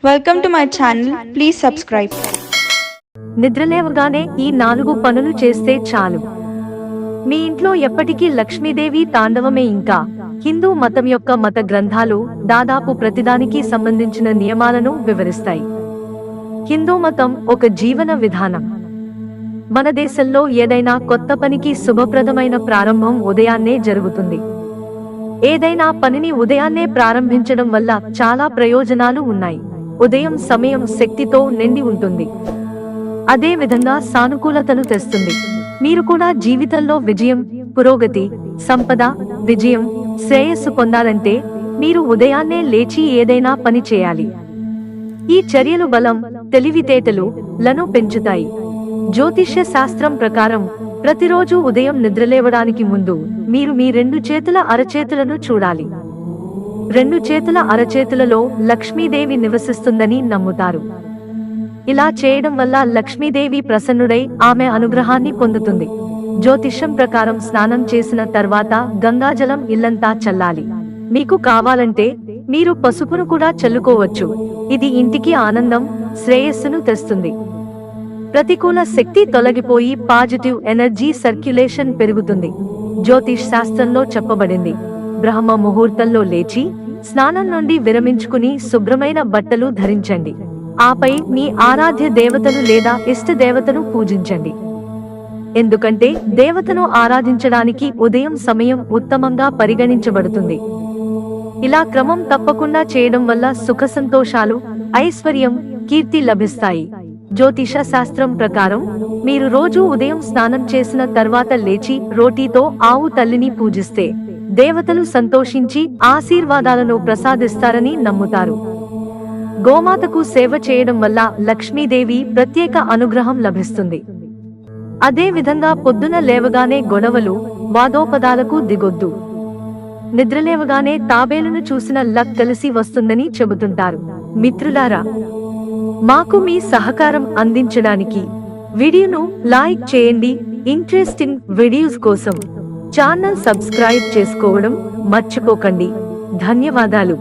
Welcome to my channel. Please subscribe. నిద్రలేవగానే ఈ 4 పనులు చేస్తే చాలు. మీ ఇంట్లో ఎప్పటికీ లక్ష్మీదేవి తాండవమే. ఇంకా హిందూ మతం యొక్క మత గ్రంథాలు దాదాపు ప్రతిదానికి సంబంధించిన నియమాలను వివరిస్తాయి. హిందూ మతం ఒక జీవన విధానం. మన దేశంలో ఏదైనా కొత్త పనికి శుభప్రదమైన ప్రారంభం ఉదయాన్నే జరుగుతుంది. ఏదైనా పనిని ఉదయాన్నే ప్రారంభించడం వల్ల చాలా ప్రయోజనాలు ఉన్నాయి. ఉదయం సమయం శక్తితో నిండి ఉంటుంది. అదే విధంగా సానుకూలతను తెస్తుంది. మీరు కూడా జీవితంలో విజయం, పురోగతి, సంపద, విజయం, శ్రేయస్సు పొందాలంటే మీరు ఉదయాన్నే లేచి ఏదైనా పని చేయాలి. ఈ చర్యలు బలం, తెలివితేటలు లను పెంచుతాయి. జ్యోతిష్య శాస్త్రం ప్రకారం ప్రతిరోజు ఉదయం నిద్రలేవడానికి ముందు మీరు మీ 2 చేతుల అరచేతులను చూడాలి. 2 చేతుల అరచేతులలో లక్ష్మీదేవి నివసిస్తుందని నమ్ముతారు. ఇలా చేయడం వల్ల లక్ష్మీదేవి ప్రసన్నుడై ఆమె అనుగ్రహాన్ని పొందుతుంది. జ్యోతిష్యం ప్రకారం స్నానం చేసిన తర్వాత గంగాజలం ఇల్లంతా చల్లాలి. మీకు కావాలంటే మీరు పసుపును కూడా చల్లుకోవచ్చు. ఇది ఇంటికి ఆనందం, శ్రేయస్సును తెస్తుంది. ప్రతికూల శక్తి తొలగిపోయి పాజిటివ్ ఎనర్జీ సర్క్యులేషన్ పెరుగుతుంది. జ్యోతిష్ శాస్త్రంలో చెప్పబడింది, బ్రహ్మ ముహూర్తంలో లేచి స్నానం నుండి విరమించుకుని శుభ్రమైన బట్టలు ధరించండి. ఆపై మీ ఆరాధ్య దేవతను లేదా ఇష్ట దేవతను పూజించండి. ఎందుకంటే దేవతను ఆరాధించడానికి ఉదయం సమయం ఉత్తమంగా పరిగణించబడుతుంది. ఇలా క్రమం తప్పకుండా చేయడం వల్ల సుఖ సంతోషాలు, ఐశ్వర్యం, కీర్తి లభిస్తాయి. జ్యోతిష శాస్త్రం ప్రకారం మీరు రోజు ఉదయం స్నానం చేసిన తర్వాత లేచి రోటీతో ఆవు తల్లిని పూజిస్తే దేవతలు సంతోషించి ఆశీర్వాదాలను ప్రసాదిస్తారని నమ్ముతారు. గోమాతకు సేవ చేయడం వల్ల లక్ష్మీదేవి ప్రత్యేక అనుగ్రహం లభిస్తుంది. అదే విధంగా పొద్దున లేవగానే గొడవలు, వాదోపదాలకు దిగొద్దు. నిద్రలేవగానే తాబేలును చూసిన లక్ కలిసి వస్తుందని చెబుతుంటారు. మిత్రులారా, మాకు మీ సహకారం అందించడానికి వీడియోను లైక్ చేయండి. ఇంట్రెస్టింగ్ వీడియోస్ కోసం ఛానల్ సబ్స్క్రైబ్ చేసుకోవడం మర్చిపోకండి. ధన్యవాదాలు.